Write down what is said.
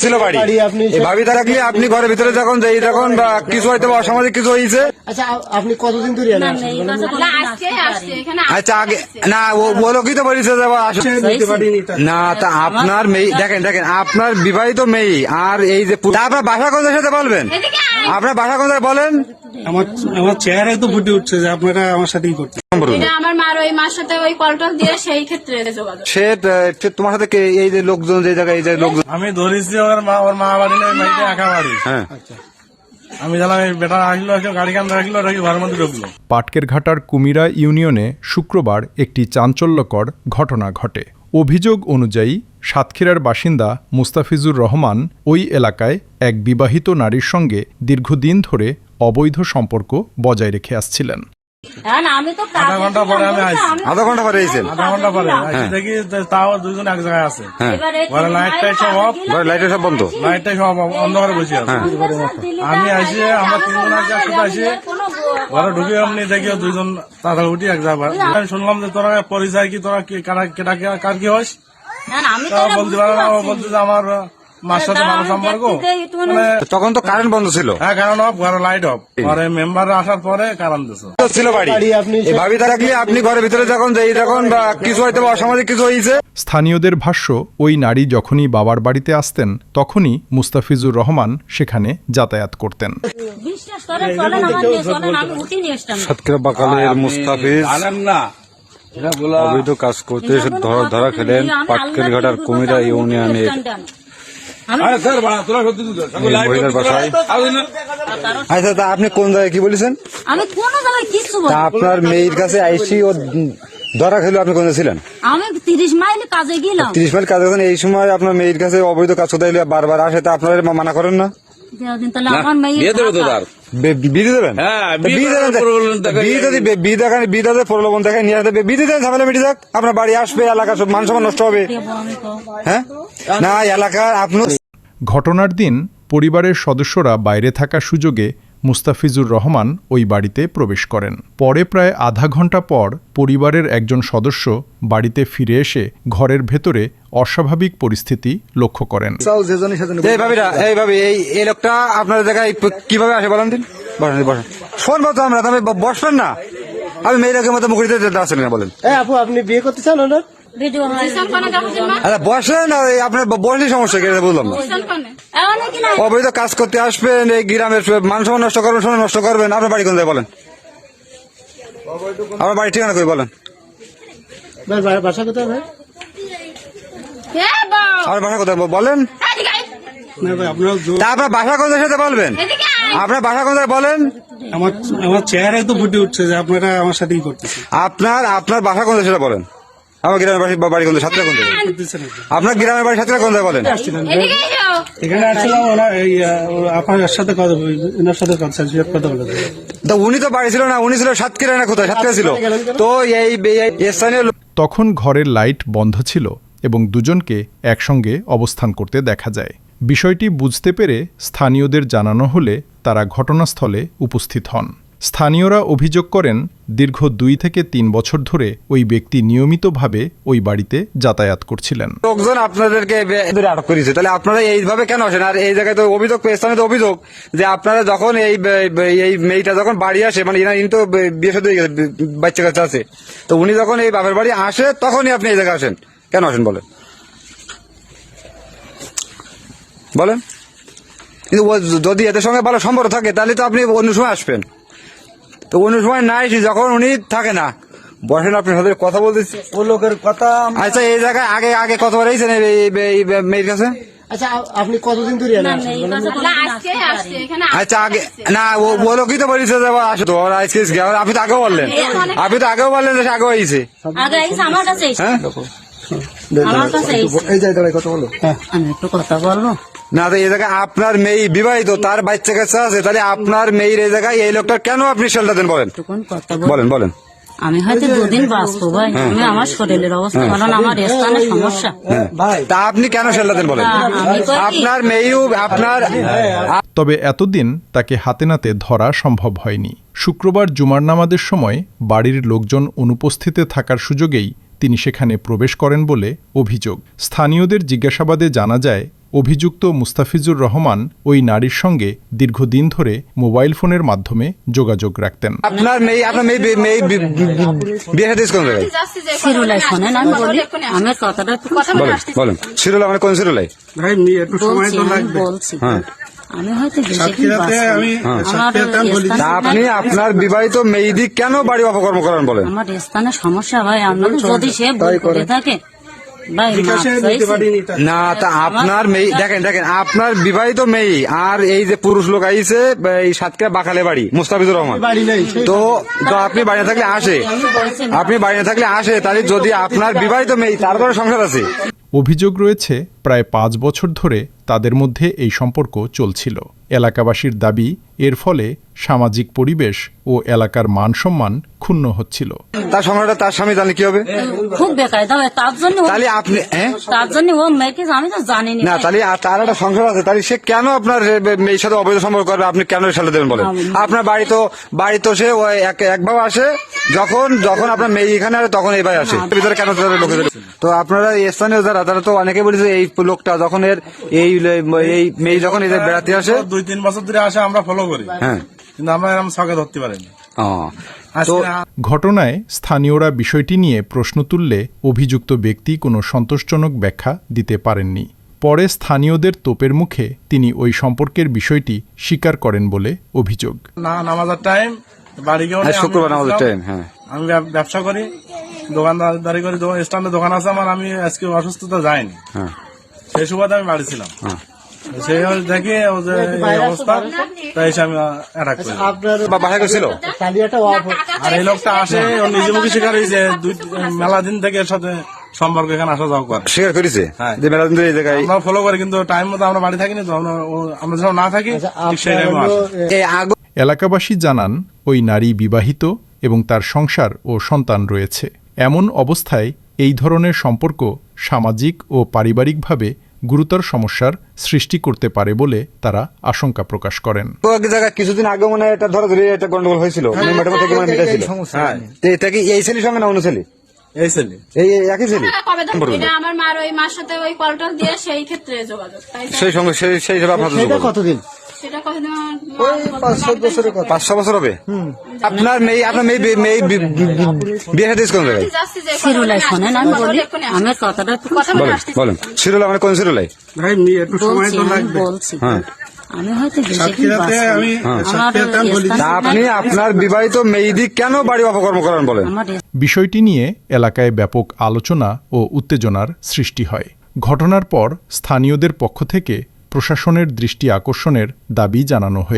ছিল বাড়ি এই ভাবি থাকলে আপনি ঘরের ভিতরে যখন যাই তখন বা কিছু হয়তো অসামাজিক কিছু হয়েছে। আচ্ছা আপনি কতদিন ধরে আচ্ছা আগে না ও লোকই তো বলেছে যে না তা আপনার মেয়ে দেখেন দেখেন আপনার বিবাহিত মেয়ে আর এই যে আপনার বাসা কোথায় সাথে বলবেন আপনার বাসা কোথায় বলেন। আমার চেহারায় তো ফুটে উঠছে যে আপনারা আমার সাথেই করছেন। আমার মার ওই মার সাথে ওই কলটল দিয়ে সেই ক্ষেত্রে যোগাযোগ। সে তোমার সাথে এই যে লোকজন যে জায়গায় এই যে লোকজন আমি ধরেছি ওর মা বাড়ি না মেয়েটা একা বাড়ি। হ্যাঁ আমি জানলাম এই বেটা আসলো গাড়ি কান রাখলো ঘরের মধ্যে ঢুকলো। পাটকেরঘাটার কুমিরা ইউনিয়নে শুক্রবার একটি চাঞ্চল্যকর ঘটনা ঘটে। অভিযোগ অনুযায়ী সাতক্ষীরার বাসিন্দা মুস্তাফিজুর রহমান ওই এলাকায় এক বিবাহিত নারীর সঙ্গে দীর্ঘদিন ধরে অবৈধ সম্পর্ক বজায় রেখে আসছিলেন। আধা ঘন্টা পরে এসেছেন আধা ঘন্টা পরে দেখি তাও দুজন এক জায়গায় আছে। ঘরে লাইটটাই সব অফ, লাইটের সব বন্ধ, লাইটটাই সব অন্ধকারে বসে আছে। আমি আসি আমরা তিনজন আছি একসাথে আসি ঘরে ঢুকে এমনি দেখি দুইজন তাড়াতাড়ি উঠি এক জায়গায়। আমি শুনলাম যে তোরা পরিচয় কি তোরা কার কি হস বলতে পারে না। বলছে যে আমার মার সাথে ভালো সম্পর্ক। তখন তো কারেন্ট বন্ধ ছিল। হ্যাঁ কারেন্ট অফ, ঘরে লাইট অফ। পরে মেম্বার আসার পরে কারেন্ট দিচ্ছে ছিল বাড়ি এই ভাবি থাকলে আপনি ঘরের ভিতরে যখন যাই তখন বা কিছু হয়তো অসামাজিক কিছু হয়েছে। স্থানীয়দের ভাষ্য, ওই নারী যখনই বাবার বাড়িতে আসতেন তখনই মুস্তাফিজুর রহমান সেখানে যাতায়াত করতেন। সাতক্ষীরা বাকালের মুস্তাফিজ অবৈধ কাজ করতে ধরা খেলেন পাটকেরঘাটার কুমিরা ইউনিয়নের মহিলার বাসায়। আচ্ছা তা আপনি কোন জায়গায় কি বলেছেন? আমি কোন জায়গায় কিছু তা আপনার মেয়ের কাছে আইসি ও ধরা খেলো আপনি কোথায় ছিলেন? আমি 30 মাইল কাজে গেলাম। 30 মাইল কাজে গেছেন, এই সময় আপনার মেয়ের কাছে অবৈধ কাজ করতে এলে বারবার আসে, তা আপনারা মানা করেন না? বিধি দেবেন প্রলোভন দেখায় নিয়ে আসবে, বিধি দেন, ঝামেলা মিটে যাক। আপনার বাড়ি আসবে, এলাকা সব মান সম্মান নষ্ট হবে। হ্যাঁ না এলাকার আপনার ঘটনার দিন পরিবারের সদস্যরা বাইরে থাকা সুযোগে মুস্তাফিজুর রহমান ওই বাড়িতে প্রবেশ করেন। পরে প্রায় আধা ঘন্টা পর পরিবারের একজন সদস্য বাড়িতে ফিরে এসে ঘরের ভেতরে অস্বাভাবিক পরিস্থিতি লক্ষ্য করেন। এই লোকটা আপনার জায়গায় কিভাবে আসে বলেন দিন? বসেন শোন বলতো আমরা তবে বসবেন না। আমি মেয়েরাকে মতো মুখে দিতে আসেন না বলেন। আপু আপনি বিয়ে করতে চান না? আচ্ছা বসেন, আপনার বসলে সমস্যা কি বললাম না। অবৈধ কাজ করতে আসবেন, এই গ্রামের মান সম্মান নষ্ট করবেন, সময় নষ্ট করবেন। আপনার বাড়ি কোন যায় বলেন? আপনার বাড়ি ঠিকানা কই বলেন? বাসা কোথায় ভাই? আপনার বাসা কোথায় বলেন? আপনার বাসা কোথায় সাথে বলবেন? আপনার বাসা কোথায় বলেন? আমার চেহারায় তো ফুটে উঠছে যে আপনারা আমার সাথেই করতেছেন। আপনার বাসা কোথায় সেটা বলেন। আমার গ্রামের বাড়ি কোন সাতটা কোন জায়গায়? আপনার গ্রামের বাড়ি সাতটা কোন জায়গায় বলেন? এখানে আসছিলাম আপনার সাথে কথা বলে। তা উনি তো বাড়ি ছিল না, উনি ছিল সাতক্ষীরা না কোথায়? সাতক্ষীরা ছিল তো এই স্থানীয়। তখন ঘরের লাইট বন্ধ ছিল এবং দুজনকে একসঙ্গে অবস্থান করতে দেখা যায়। বিষয়টি বুঝতে পেরে স্থানীয়দের জানানো হলে তারা ঘটনাস্থলে উপস্থিত হন। স্থানীয়রা অভিযোগ করেন, দীর্ঘ 2 থেকে 3 বছর ধরে ওই ব্যক্তি নিয়মিতভাবে ওই বাড়িতে যাতায়াত করছিলেন। লোকজন আপনাদেরকে আটক করেছে, তাহলে আপনারা এইভাবে কেন আসেন? আর এই জায়গায় তো অভিযোগ, স্থানীয় অভিযোগ যে আপনারা যখন এই মেয়েটা যখন বাড়ি আসে, মানে ইনি তো বিয়ে সাথে বাচ্চা কাচ্চা আছে, তো উনি যখন এই বাপের বাড়ি আসে তখনই আপনি এই জায়গায় আসেন। কেন আসেন বলেন? বলেন। কিন্তু যদি এদের সঙ্গে ভালো সম্পর্ক থাকে তাহলে তো আপনি অন্য সময় আসবেন। তো অন্য সময় না এসে যখন উনি থাকে না, বসেন, আপনার সাথে কথা বলতেছি। ও লোকের কথা। আচ্ছা এই জায়গায় আগে কতবার এসেছেন এই মেয়ের কাছে? আচ্ছা আপনি কতদিন ধরে আচ্ছা আগে না ও লোকই তো বলেছে যে আসে তো আজকে। আপনি তো আগেও বললেন যে আগেও আইছে। হ্যাঁ এই জায়গায় কথা বলো। আমি একটু কথা বলবো না, তো এই জায়গায় আপনার মেয়ে বিবাহিত, তার বাচ্চা কাচ্চা আছে, তাহলে আপনার মেয়ের এই জায়গায় এই লোকটা কেন আপনি শেল্টার দেন বলেন? বলেন। আমি হয়তো 2 দিন বাঁচবো ভাই। আমি আমার শরীরের অবস্থা ভালো না, আমার স্থানের সমস্যা। তা আপনি কেন শেল্টার দেন বলেন? আপনার মেয়েও আপনার। তবে এতদিন তাকে হাতে নাতে ধরা সম্ভব হয়নি। শুক্রবার জুমার নামাজের সময় বাড়ির লোকজন অনুপস্থিতে থাকার সুযোগেই তিনি সেখানে প্রবেশ করেন বলে অভিযোগ। স্থানীয়দের জিজ্ঞাসাবাদে জানা যায়, অভিযুক্ত মুস্তাফিজুর রহমান ওই নারীর সঙ্গে দীর্ঘদিন ধরে মোবাইল ফোনের মাধ্যমে যোগাযোগ রাখতেন। আপনার মেয়ে বিয়ে হাদিস কোন জায়গায়? শিরুলাই শোনেন, আমি বলি, আমার কথাটা একটু বলেন সিরুলা মানে কোন সিরুলাই? ভাই একটু সময় তো লাগবে। বলছি, হ্যাঁ আমি হয়তো বেশি দিন সাতক্ষীরাতে আমি সাতক্ষীরাতে আমি বলি তা আপনি আপনার বিবাহিত মেয়েদি কেন বাড়ি অপকর্ম করেন বলেন? আমার স্থানে সমস্যা ভাই, আপনার যদি সে ভুল করে থাকে ভাই মাফ চাইছি। না তা আপনার মেয়ে দেখেন আপনার বিবাহিত মেয়ে আর এই যে পুরুষ লোক আইছে এই সাতক্ষীরা বাকালে বাড়ি মুস্তাফিজুর রহমান, তো আপনি বাড়ি না থাকলে আসে, আপনি বাড়ি না থাকলে আসে, তাহলে যদি আপনার বিবাহিত মেয়ে তারপরে সংসার আছে। অভিযোগ রয়েছে প্রায় ৫ বছর ধরে তাদের মধ্যে এই সম্পর্ক চলছিল। এলাকাবাসীর দাবি, এর ফলে সামাজিক পরিবেশ ও এলাকার মান সম্মান ক্ষুণ্ণ হচ্ছিল। তার সংসারটা তার স্বামী জানলে কি হবে? খুব বেকায়দা হয়, তার জন্য তাহলে আপনি তার জন্য ও মেয়েকে আমি তো জানি না, তাহলে তার একটা সংসার আছে, তাহলে সে কেন আপনার মেয়ের সাথে অবৈধ সম্পর্ক করবে? আপনি কেন এর সাথে দেবেন বলেন? আপনার বাড়ি তো সে ওই একভাবে আসে, যখন আপনার মেয়ে এখানে আসে তখন এই ভাই আসে, ভিতরে কেন লোকেদের? তো আপনারা স্থানীয় যারা তারা তো অনেকে বলেছে এই লোকটা যখন এই মেয়ে যখন এই বেড়াতে আসে 2-3 বছর ধরে আসে, আমরা ফলো করি, হ্যাঁ, কিন্তু আমরা এরকম ছকে ধরতে পারিনি। তো ঘটনায় স্থানীয়রা বিষয়টি নিয়ে প্রশ্ন তুললে অভিযুক্ত ব্যক্তি কোনো সন্তোষজনক ব্যাখ্যা দিতে পারেননি। পরে স্থানীয়দের তোপের মুখে তিনি ওই সম্পর্কের বিষয়টি স্বীকার করেন বলে অভিযোগ। নামাজের টাইম বাড়ি গিয়ে শুক্রবার আমাদের টাইম, হ্যাঁ, আমি ব্যবসা করি, দোকানদারি করি, স্ট্যান্ডে দোকান আছে আমার, আমি আজকে অসুস্থতা যাইনি, হ্যাঁ, সেই সুবাদে আমি বাড়ি ছিলাম। হ্যাঁ। সেই দেখে ও যে এই অবস্থা, তাই এসে আমি অ্যাটাক করি। বাসায় গেছিল আর এই লোকটা আসে, ও নিজে মুখে স্বীকার হয়েছে মেলা দিন থেকে এর সাথে সম্পর্ক এখানে আসা যাওয়া করে। স্বীকার করেছে হ্যাঁ। যে মেলা দিন ধরে এই জায়গায় আমরা ফলো করি, কিন্তু টাইম মতো আমরা বাড়ি থাকিনি, তো আমরা যখন না থাকি ঠিক সেই টাইমে আসে। এলাকাবাসী জানান ওই নারী বিবাহিত এবং তার সংসার ও সন্তান রয়েছে। এমন অবস্থায় এই ধরনের সম্পর্ক সামাজিক ও পারিবারিকভাবে গুরুতর সমস্যার সৃষ্টি করতে পারে বলে তারা আশঙ্কা প্রকাশ করেন। তো এক জায়গায় কিছুদিন আগে মনে হয় এটা ধরাধরি একটা গন্ডগোল হয়েছিল, ম্যাডাম থেকে মানে মিটাইছিল। হ্যাঁ, তো এটা কি এই ছেলের সঙ্গে না অন্য ছেলে? এই ছেলে এই একই ছেলে। কবে এটা আমার মার ওই মার সাথে ওই কলটল দিয়ে সেই ক্ষেত্রে যোগাযোগ, তাই তো? সেই সঙ্গে সেই হিসাবে আপনার কতদিন? সেটা কতদিন 5-6 বছর হবে। আপনার মেয়ে বিয়ে হাদিস কোন জায়গায়? শিরুলাই শোনেন, আমি বলি, আমার কথাটা একটু বলেন সিরুলা মানে কোন সিরুলাই? ভাই একটু সময় তো লাগবে। বলছি, হ্যাঁ, আমি হয়তো বেশি দিন সাতক্ষীরাতে আমি সাতক্ষীরাতে আমি বলি, তা আপনি আপনার বিবাহিত মেয়েদি কেন বাড়ি অপকর্ম করেন বলেন? আমার বিষয়টি নিয়ে এলাকায় ব্যাপক আলোচনা ও উত্তেজনার সৃষ্টি হয়। ঘটনার পর স্থানীয়দের পক্ষ থেকে প্রশাসনের দৃষ্টি আকর্ষণের দাবি জানানো হয়।